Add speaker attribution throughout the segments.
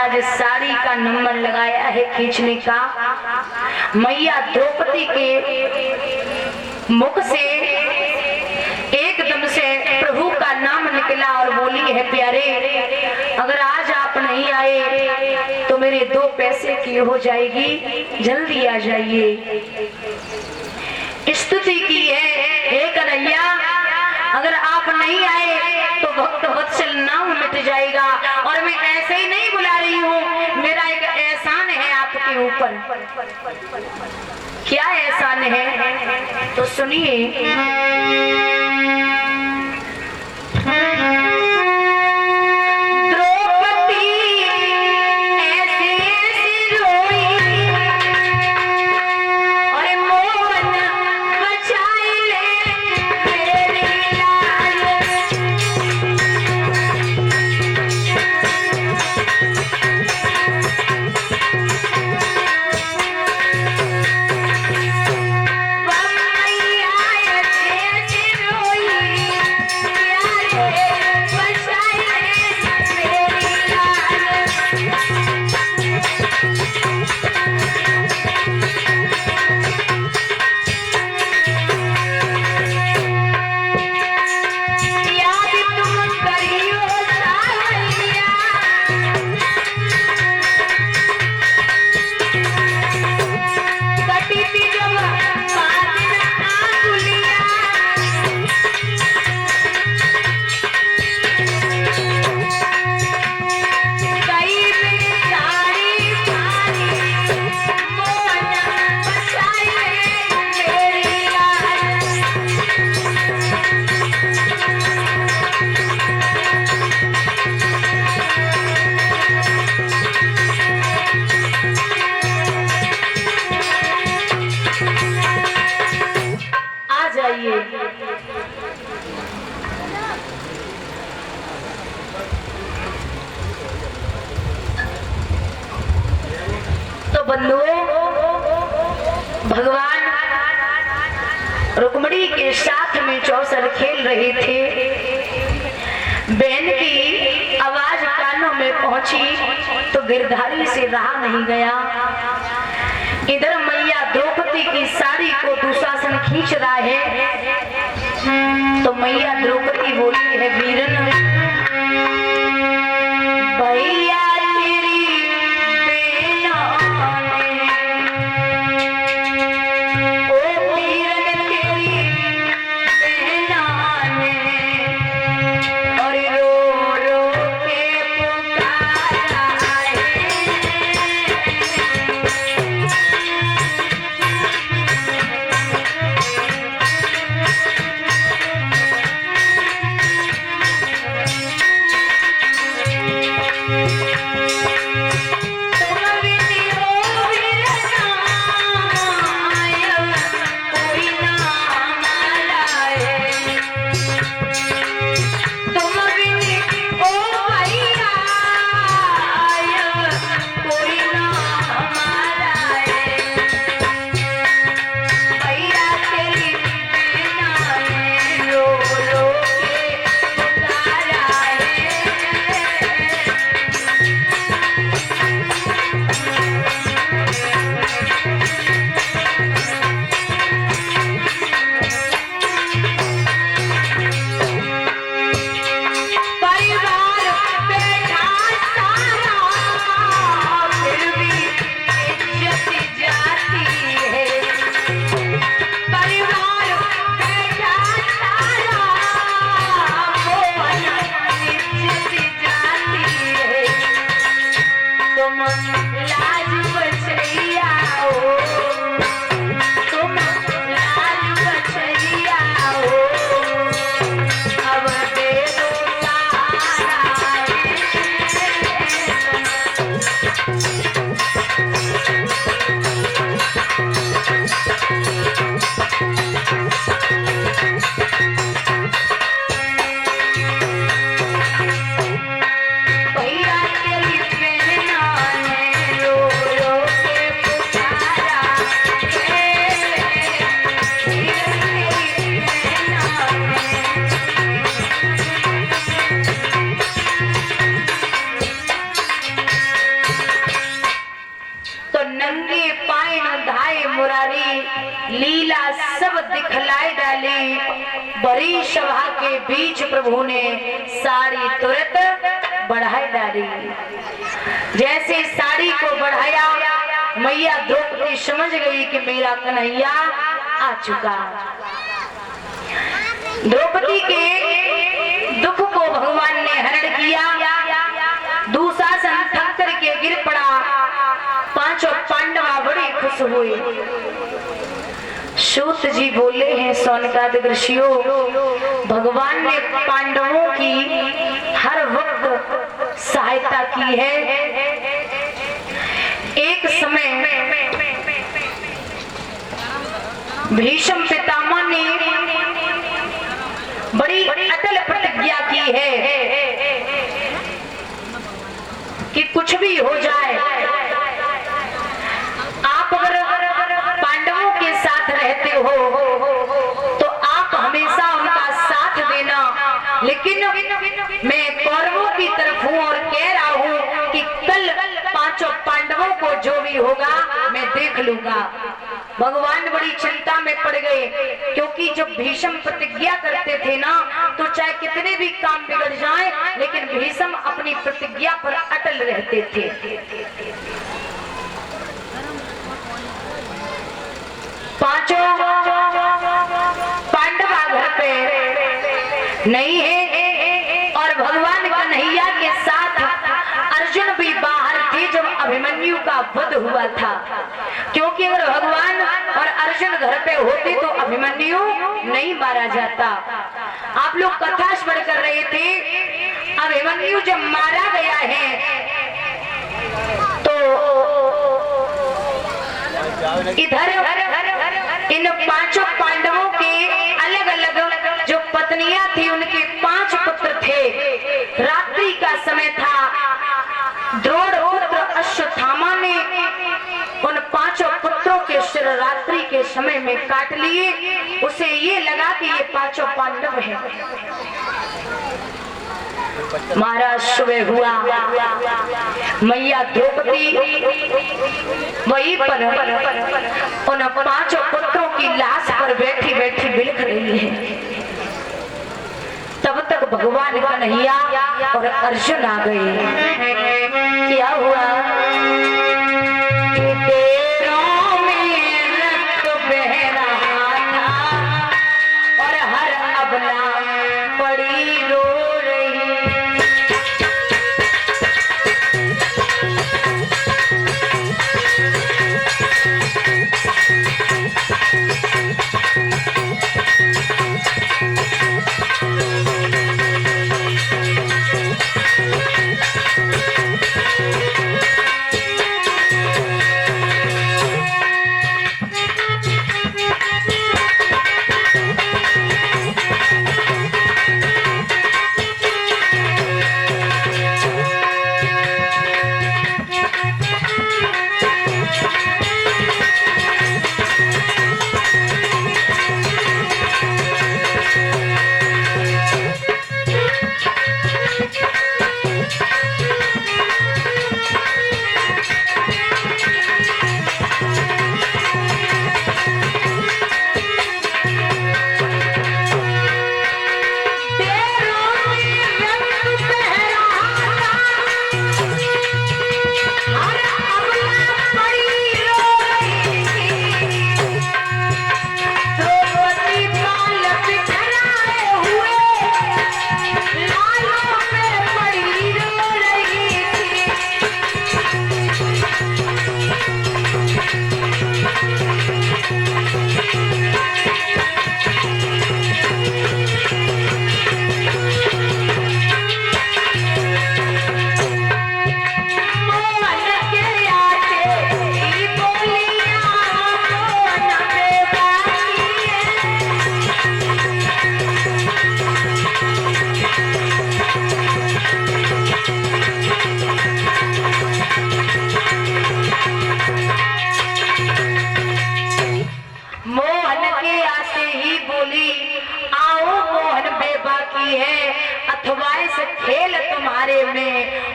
Speaker 1: महाराज साड़ी का नंबर लगाया है खींचने का। मैया द्रौपदी के मुख से एकदम से प्रभु का नाम निकला और बोली है, प्यारे अगर आज आप नहीं आए तो मेरे 2 पैसे की हो जाएगी, जल्दी आ जाइए। स्तुति की है, हे कन्हैया अगर आप नहीं आए तो भक्त वत्सल नाम मिट जाएगा। और मैं ऐसे ही नहीं बुला रही हूँ, मेरा एक एहसान है आपके ऊपर। क्या एहसान है तो सुनिए। तो बंधुओं, भगवान रुक्मिणी के साथ में चौसर खेल रहे थे। बहन की आवाज कानों में पहुंची तो गिरधारी से रहा नहीं गया। इधर मैया द्रौपदी की साड़ी को दुशासन खींच रहा है तो मैया द्रौपदी बोली है, वीरन भैया बड़ी सभा के बीच प्रभु ने साड़ी तुरंत बढ़ाई डाली। जैसे साड़ी को बढ़ाया, मैया द्रौपदी समझ गई कि मेरा कन्हैया आ चुका। द्रौपदी के दुख को भगवान ने हरण किया। दुशासन थक करके गिर पड़ा। पांचों पांडवा बड़े खुश हुए। सूत जी बोले हैं, सौनकादिक ऋषियों, भगवान ने पांडवों की हर वक्त सहायता की है। एक समय भीष्म पितामह ने बड़ी अटल प्रतिज्ञा की है कि कुछ भी हो जाए, आप अगर पांडवों के साथ रहते हो तो आप हमेशा उनका साथ देना। लेकिन मैं कौरवों की तरफ हूँ और कह रहा हूँ कि कल पांचों पांडवों को जो भी होगा मैं देख लूंगा। भगवान बड़ी चिंता में पड़ गए, क्योंकि जब भीष्म प्रतिज्ञा करते थे ना, तो चाहे कितने भी काम बिगड़ जाएं, लेकिन भीष्म अपनी प्रतिज्ञा पर अटल रहते थे। पांचों पांडवा घर पे नहीं है और भगवान कन्हैया के साथ अर्जुन भी बाहर थे जब अभिमन्यु का वध हुआ था। क्योंकि अगर भगवान और अर्जुन घर पे होते तो अभिमन्यु नहीं मारा जाता। आप लोग कथा स्मरण कर रहे थे, अभिमन्यु जब मारा गया है तो इधर इन पांचों पांडवों के अलग अलग जो पत्नियां थी, उनके 5 पुत्र थे। रात्रि का समय था। द्रोण पुत्र अश्वत्थामा ने उन 5 पुत्रों के सिर रात्रि के समय में काट लिए। उसे ये लगा कि ये 5 पांडव हैं। महाराज सुबह हुआ, मैया द्रौपदी वहीं पर उन 5 पुत्रों की लाश पर बैठी बैठी बिलख रही है। तब तक भगवान कन्हैया और अर्जुन आ गए। क्या हुआ? पैरों में रक्त बह रहा था और हर अबला पड़ी रो रही।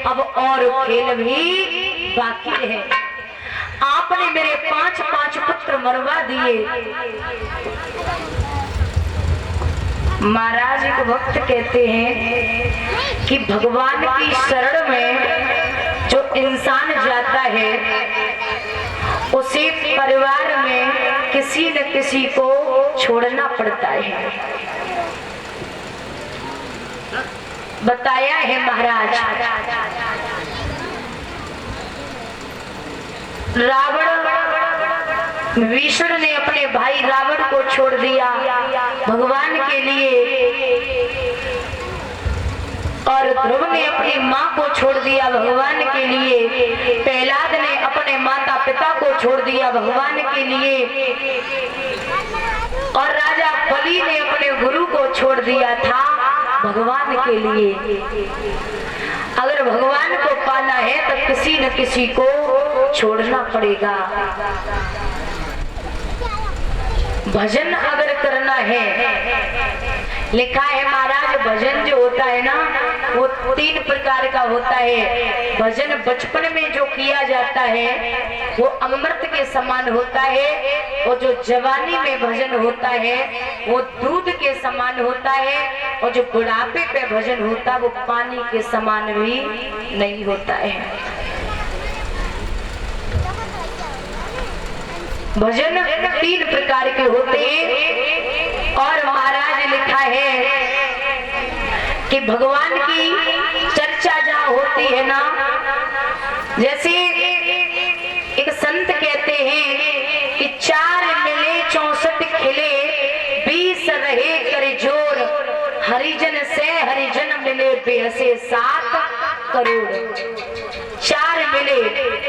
Speaker 1: अब और खेल भी बाकी है। आपने मेरे 5 पुत्र मरवा दिए। महाराज एक भक्त कहते हैं कि भगवान की शरण में जो इंसान जाता है उसे परिवार में किसी न किसी को छोड़ना पड़ता है। बताया है महाराज, रावण विष्णु ने अपने भाई रावण को छोड़ दिया भगवान के लिए, और ध्रुव ने अपनी माँ को छोड़ दिया भगवान के लिए, प्रहलाद ने अपने माता पिता को छोड़ दिया भगवान के लिए, और राजा बलि ने अपने गुरु को छोड़ दिया था भगवान के लिए। अगर भगवान को पाना है तो किसी न किसी को छोड़ना पड़ेगा। भजन अगर करना है, लिखा है महाराज भजन जो होता है ना वो 3 प्रकार का होता है। भजन बचपन में जो किया जाता है वो अमृत के समान होता है, और जो जवानी में भजन होता है वो दूध के समान होता है, और जो बुढ़ापे पे भजन होता है वो पानी के समान भी नहीं होता है। भजन 3 प्रकार के होते हैं, और महाराज लिखा है कि भगवान की चर्चा जहाँ होती है ना, जैसे एक संत कहते हैं कि 4 मिले 64 खिले 20 रहे कर जोर, हरिजन से हरिजन मिले बेहसे 7 करोड़। 4 मिले,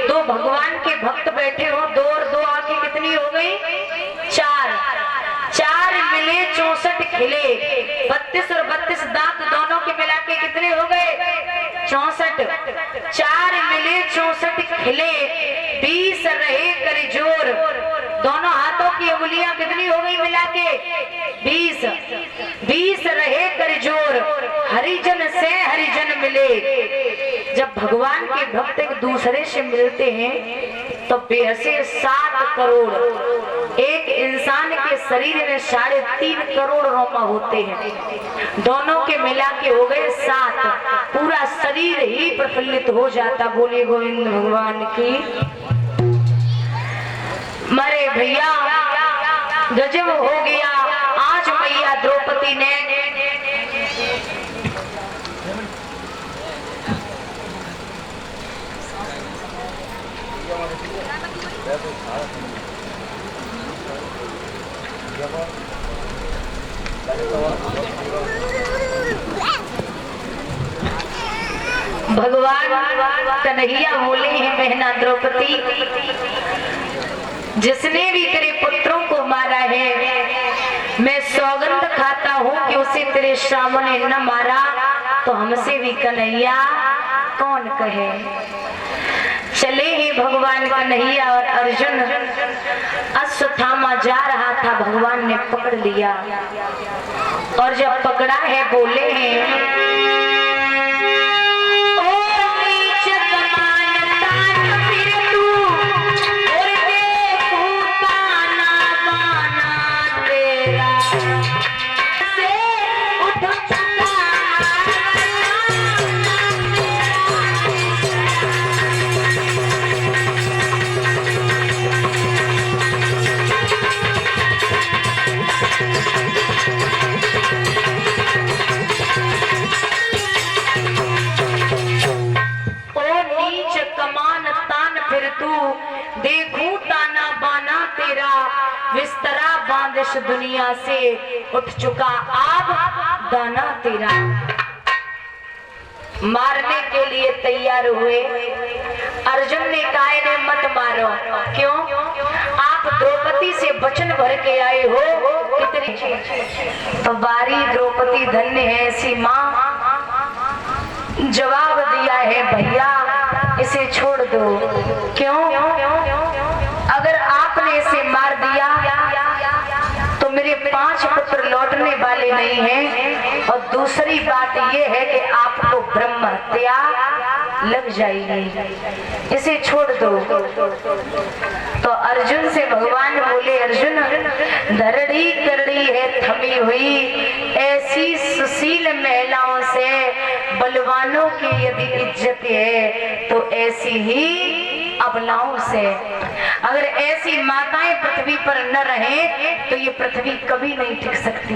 Speaker 1: 2 भगवान के भक्त बैठे हो, 2 और 2 आके कितनी हो गई 4। 4 मिले 64 खिले, 32 और 32 दांत दोनों के मिला के कितने हो गए 64। 4 मिले 64 खिले 20 रहे कर जोर, दोनों हाथों की उंगलियां कितनी हो गई मिला के 20। 20 रहे कर जोर, हरिजन से हरिजन मिले। जब भगवान के भक्त एक दूसरे से मिलते हैं तो बेहसे 7 करोड़। एक इंसान के शरीर में 3.5 करोड़ रोमा होते हैं, दोनों के मिला के हो गए 7। पूरा शरीर ही प्रफुल्लित हो जाता। बोले गोविंद भगवान की। मरे भैया गजब हो गया आज मैया द्रौपदी ने भगवान कन्हैया बोले हैं बहना द्रौपदी, जिसने भी तेरे पुत्रों को मारा है मैं सौगंध खाता हूँ कि उसे तेरे सामने न मारा तो हमसे भी कन्हैया कौन कहे। चले ही भगवान कन्हैया और अर्जुन अश्वत्थामा जा रहा था, भगवान ने पकड़ लिया, और जब पकड़ा है बोले हैं देखूं ताना बाना तेरा, बिस्तरा बांदिश दुनिया से उठ चुका आब दाना तेरा। मारने के लिए तैयार हुए। अर्जुन ने कहा इन्हें मत मारो, क्यों? आप द्रौपदी से वचन भर के आए हो, कितनी तो बारी द्रौपदी धन्य है ऐसी माँ। जवाब दिया है भैया इसे छोड़ दो, क्यों? अगर आपने इसे मार दिया तो मेरे 5 पुत्र लौटने वाले नहीं हैं, और दूसरी बात यह है कि आपको ब्रह्म हत्या लग जाएगी, इसे छोड़ दो। तो अर्जुन से भगवान बोले, अर्जुन धरड़ी करड़ी है थमी हुई, ऐसी सुशील महिलाओं से बलवानों की यदि इज्जत है तो ऐसी ही अबलाओं से। अगर ऐसी माताएं पृथ्वी पर न रहे तो ये पृथ्वी कभी नहीं टिक सकती।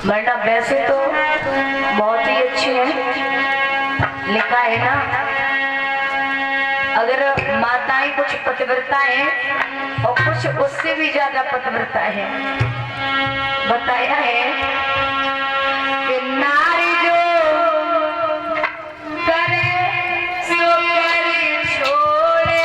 Speaker 1: वरना वैसे तो बहुत ही अच्छी है, लिखा है ना, अगर माताएं कुछ पतिव्रता है और कुछ उससे भी ज्यादा पतिव्रता है। बताया है कि नारी जो करे सो करे छोड़े,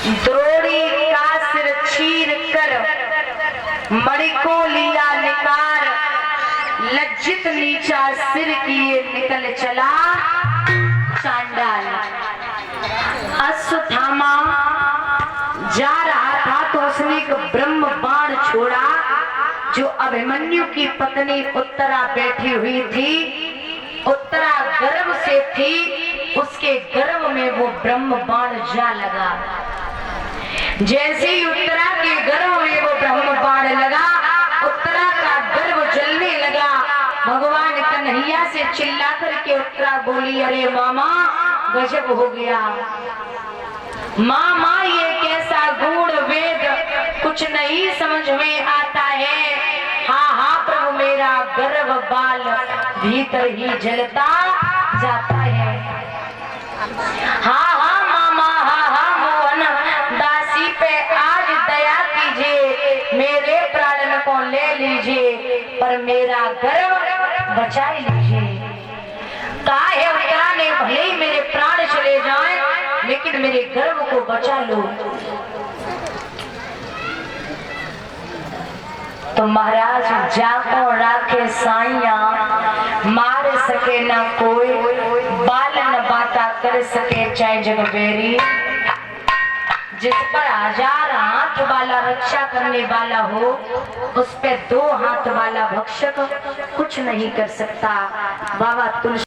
Speaker 1: द्रोणी का सिर चीर कर मणि को लिया निकार, लज्जित नीचा सिर किए निकल चला चांडाल। अश्वत्थामा जा रहा था तो उसने एक ब्रह्म बाण छोड़ा। जो अभिमन्यु की पत्नी उत्तरा बैठी हुई थी, उत्तरा गर्भ से थी, उसके गर्भ में वो ब्रह्म बाण जा लगा। जैसे ही उत्तरा के गर्भ में वो ब्रह्म बाण लगा, उत्तरा का गर्भ जलने लगा। भगवान कन्हैया से चिल्ला करके उत्तरा बोली, अरे मामा गजब हो गया, मामा ये कैसा गूढ़ वेद कुछ नहीं समझ में आता है। हाँ हाँ प्रभु, मेरा गर्भ बाल भीतर ही जलता जाता है। हाँ हाँ मामा, हाँ हाँ मोहन, दासी पे आज दया कीजिए, मेरे प्राण को ले लीजिए पर मेरा गर्भ बचा लीजिए। कहा है उत्तरा ने, भले ही मेरे प्राण चले जाएं लेकिन मेरे गर्भ को बचा लो। तो महाराज जाको राखे साइया, मार सके ना कोई, बाल न बाता कर सके चाहे जगबेरी। जिस पर 1000 हाथ वाला रक्षा करने वाला हो, उस पे 2 हाथ वाला भक्षक कुछ नहीं कर सकता। बाबा तुलसी